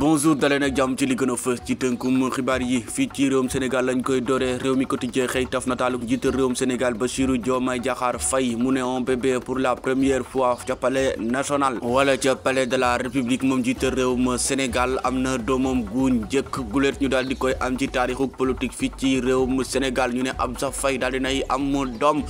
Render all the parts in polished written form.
bonjour daleen ak jàmm ci li gën a fës ci tënkum xibaar yi fii ci réewum Sénégal lañ koy dooree réew mi quotidien xëy taf nataaluk njiital réewum Sénégal Bassirou Diomaye Diakhar Faye mu ne un bébé pour la première fois ca palais national wala ca palais de la république moom njiital réewum Sénégal am na doomam gu njëkk guleet ñu daal di koy am ci taarixu politique fii ci réewum Sénégal ñu ne Absa Faye daal di nay am doom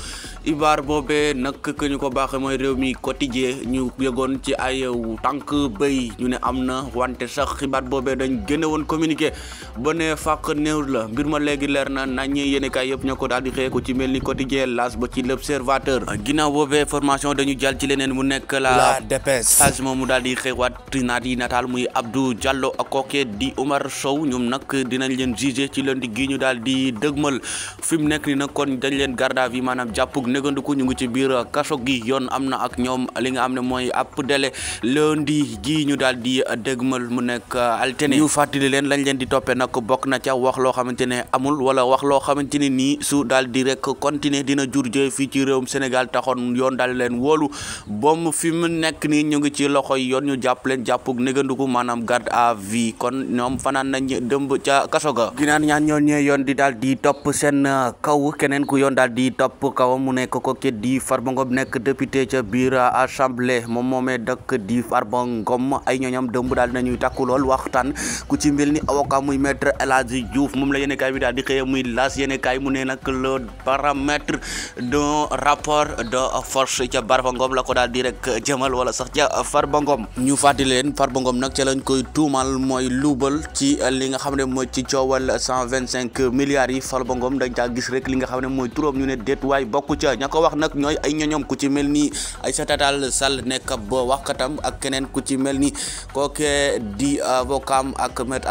xibaar boobee nag que ñu ko baaxee mooy réew mi quotidien ñu yëgoon ci ay tànk bëy ñu ne am na wante sax xibaar boobee dañ génne woon communiqué ba ne fàq néew la mbir ma léegi leer na nañ yéenekaay yëpp ñoo ko daal di xëy ko ci mel ni quotidien L'As ba ci l'Observateur ginnaaw boobee formation dañu jàll ci leneen mu nekk la dépêche as moom mu daal di xëywaat naat yi nataal muy Abdou Diallo ak kooke di Omar Sow ñoom nag dinañ leen jugé ci lundi gi ñu daal di dëgmal fi mu nekk ni nag kon dañ leen garde à vue maanaam jàppug négandiku ñu ngi ci biir kaso gi yoon am na ak ñoom li nga xam ne mooy ab délai lundi gi ñu daal di dëgmal mu nekk altine ñu fàttali leen lañ leen di toppee nag bokk na ca wax loo xamante ne amul wala wax loo xamante ne nii su daal di rek continuer dina jur jëye fii ci réewum Sénégal taxoon yoon daal leen wóolu boom fi mu nekk nii ñu ngi ci loxoy yoon ñu jàpp leen jàppug négandiku maanaam garde à vue kon ñoom fanaan nañ dëmb ca kaso ga ginaan ñaan ñoo ñee yoon di daal di topp seen kaw keneen ku yoon daal di topp kaw mu nekk ko ke di Farba Ngom nekk député ca biir assemblée moom moomee dëkk di Farba Ngom ay ñooñam dëmb daal dinañuy takku lool waxtaan ku ci mel ni avocat muy maître El Hadji Diouf moom la yéenekaay bi daal di xëye muy L'As yéenekaay mu ne nag le paramètre d'un rapport de force ca Farba Ngom la ko daal di rek jëmal wala sax ca Farba Ngom ñu fàttali leen Farba Ngom nag ca lañ koy tuumal mooy luubal ci li nga xam ne mooy ci coowal 125 milliards yi Farba Ngom dañ caa gis rek li nga xam ne mooy turam ñu ne déet waay bokku ca ña ko wax nag ñooy ay ñoñom ku ci mel ni Aïssata Tall Sall nekk ab waxkatam ak keneen ku ci mel ni kooke di avocat ak maître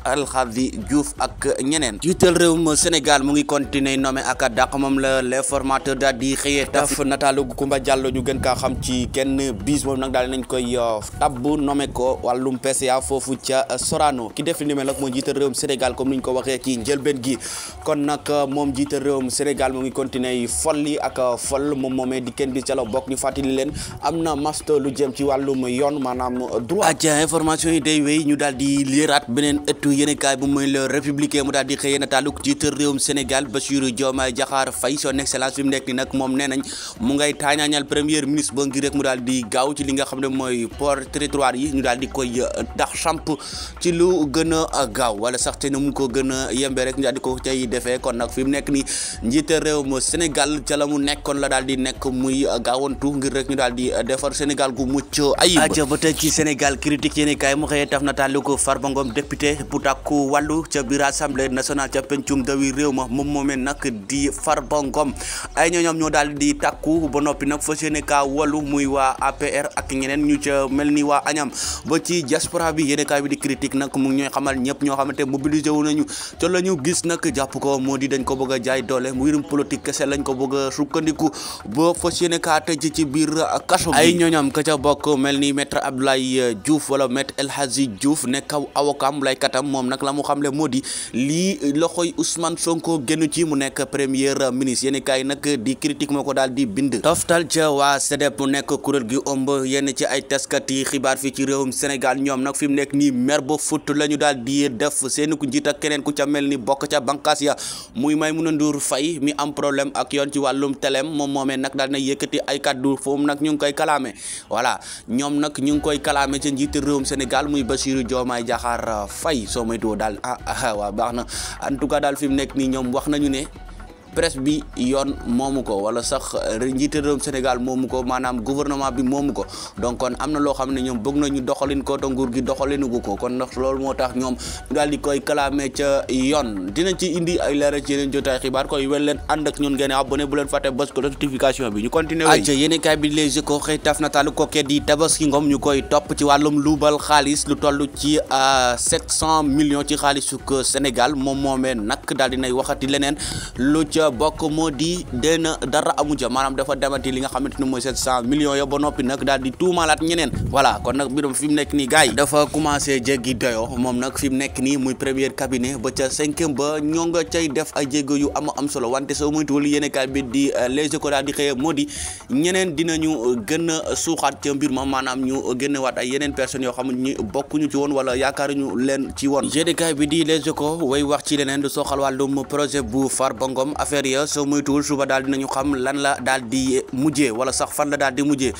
El Hadji Diouf ak ñeneen jiital réewum Sénégal mu ngi continuer nommé ak dàq moom la l'informateur daal di xëyee taf nataalu Kumba Diallo ñu gën kaa xam ci kenn bis moom nag daal nañ koy tabb nommé ko wàllum PCA foofu ca Sorano ki def li ni mel nag moo jiital réewum Sénégal comme ni ñu ko waxee ci njëlbeen gi kon nag moom jiital réewum Sénégal mu ngi continuer folli ak fol moom moomee di kenn bis ca la bokk ñu fàttali leen am na master lu jëm ci wàllum yoon maanaam droit ca information yi day wéy ñu daal di liiraat beneen ëttu yéenekaay bu muy le républicain mu daal di xëyee nataaluk jiital réewum Sénégal Bassirou Diomaye Diakhar Faye son excellence fi mu nekk ni nag moom nee nañ mu ngay taañaañal premier ministre ba ngir rek mu daal di gaaw ci li nga xam ne mooy port territoire yi ñu daal di koy dax samp ci lu gën a gaaw wala sax te ne mu ko gën a yembe rek ñu daal di ko cay defee kon nag fi mu nekk ni njiital réewum Sénégal ca la mu nekkoon la daal di nekk muy gaawantu ngir rek ñu daal di defar Sénégal gu mucc ayib aja ba tey ci Sénégal critique yéenekaay mu xëyee taf nataaluk Farba Ngom député bu takku wàllu ca biir assemblée nationale ca pencum ndawi réew ma moom moomee nag di Farba Ngom ay ñoom ñoo daal di takku ba noppi nag fas yéene kaa wàllu muy waa APR ak ñeneen ñu ca mel ni waa añam ba ci diaspora bi yéenekaay bi di critique nag mu ngi ñooy xamal ñëpp ñoo xamante mobilisé wu nañu ca la ñu gis nag jàpp ko moo di dañ ko bëgg a jaay doole mu mbirum politique kese lañ ko bëgg a sukkandiku ba fas yéene kaa tëj ci biir kaso bi ay ñooñam ka ca bokk mel ni maître Abdoulaye Diouf wala maître El Hadji Diouf nekk avocat lay katam moom nag la mu xamle moo di lii loxoy Ousmane Sonko génn ci mu nekk premier ministre yéen kaay nag di critique moo ko daal di bind toftal ca waa CDEP mu nekk kuréel gi ëmb yenn ci ay taskat yi xibaar fii ci réewum Sénégal ñoom nag fi mu nekk nii mer ba fut la ñu daal di def seen ku njiit ak keneen ku ca mel ni bokk ca bànqaas ya muy Maïmouna Ndour Faye mi am problème ak yoon ci wàllum teleem moom moomee nag daal na yëkkati ay kaddu foofu nag ñu ngi koy kalaame voilà ñoom nag ñu ngi koy kalaame ca njiit réewum Sénégal muy Bassirou Diomaye Diakhar Faye soo moytuwoo daal waaw baax na en tout cas daal fi mu nekk nii ñoom wax nañu ne presse bi yoon moomu ko wala sax njiité réewum Sénégal moomu ko maanaam gouvernement bi moomu ko donc kon am na loo xam ne ñoom bëgg nañu doxalin ko te nguur gi doxalinugu ko kon ndax loolu moo tax ñoom ñu daal di koy clamé ca yoon dinañ ci indi ay leeral ci yeneen jotaay xibaar koy wel leen ànd ak ñun ngeen abonné bu leen fàtte bës ko notification bi ñu continuer aca yéeni kaay bi Les Échos xëy taf nataalu kookee di Tabaski Ngom ñu koy topp ci wàllum luubal xaalis lu toll ci 700 millions ci xaalisuk Sénégal moom moomee nag daal dinay waxati leneen lu ca bokk moo di dena dara amu ca maanaam dafa demati li nga xamante ni mooy 700 millions ya ba noppi nag daal di tuumaalaat ñeneen voilà kon nag mbirum fi mu nekk nii gars yi dafa commencé jéggi doyo moom nag fi mu nekk nii muy premier cabinet ba ca 5e ba ñoo nga cay def ay jéego yu am solo wante soo moytuwul yéenekaay bi di Les Échos daal di xëye moo di ñeneen dinañu gën a suuxaat ca mbir ma maanaam ñu génnewaat ay yeneen personnes yoo xam ne bokkuñu ci woon wala yaakaaruñu leen ci woon. yéenekaay bi di Les Échos way wax ci leneen du soxal wàllum projet bu Farba Ngom affaire ya soo moytuwul suba daal dinañu xam lan la daal di mujjee wala sax fan la daal di mujjee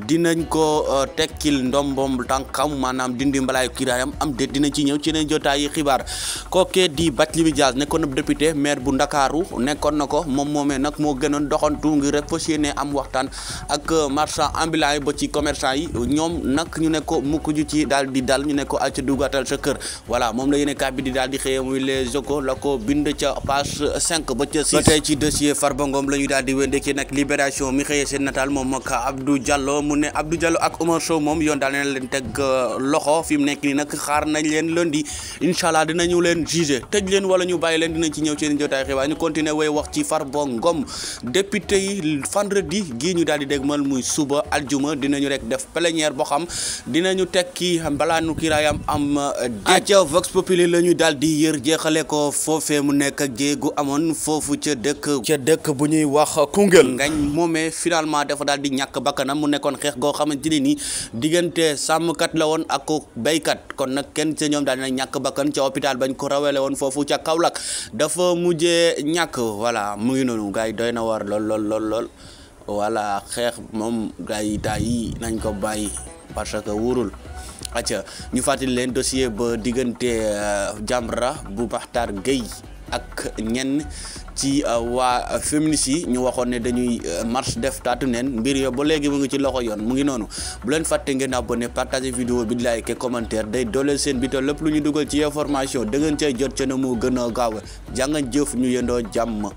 dinañ ko tekkil ndombom tànkam maanaam dindi mbalaayu kiraayam am déet dinañ ci ñëw ci yeneen jotaayi xibaar kookee di Barthélémy Dias nekkoon na député maire bu Ndakaaru nekkoon na ko moom moomee nag moo gënoon doxantu ngir rek fas yéene am waxtaan ak marchand ambulant yi ba ci commerçant yi ñoom nag ñu ne ko mukk ju ci daal di dal ñu ne ko acca dugatal sa kër voilà moom la yéene kaa bi di daal di xëyee muy Les Échos la ko bind ca page 5 ba ca 6 ba tey ci dossier Farba Ngom la ñu daal di wénde ci nag Libération mi xëyee seen nataal moom ak Abdou Diallo mu ne Abdou Diallo ak Omar Sow moom yoon daal na leen teg loxo fi mu nekk nii nag xaar nañ leen lundi incha allah dinañu leen juger tëj leen wala ñu bàyyi leen dinañ ci ñëw ci seen jotaay xibaar ñu continuer way wax ci Farba Ngom député yi vendredi gii ñu daal di dégmal muy suba aljuma dinañu rek def plénière boo xam dinañu tekki mbalaanu kiraayam am aca Vox Populi la ñu daal di yër jeexale ko foofee mu nekk ak jéegu amoon foofu ca dëkk bu ñuy wax Koungheul ngañ moomee finalement dafa daal di ñàkk bakkanam mu nekkoon xeex goo xamante ne ni diggante sàmmkat la woon ak béykat kon nag kenn ca ñoom daal dina ñàkk bakkan ca hôpital bañ ko rawele woon foofu ca Kaolack dafa mujjee ñàkk voilà mu ngi noonu gars yi doy na war lool voilà xeex moom gars yi taa yi nañ ko bàyyi parce que wóorul acca ñu fàttali leen dossier ba diggante Jamra bu Makhtar Gueye ak ñenn ci waa féministes yi ñu waxoon ne dañuy marche def taatu neen mbir yo ba léegi mu ngi ci loxo yoon mu ngi noonu bu leen fàtte ngeen abonné partager vidéo bi like commentaire day dooleel seen bi te lépp lu ñu dugal ci information da ngeen cay jot ca na mu gën a gaaw jàngan jëf ñu yendoo jàmm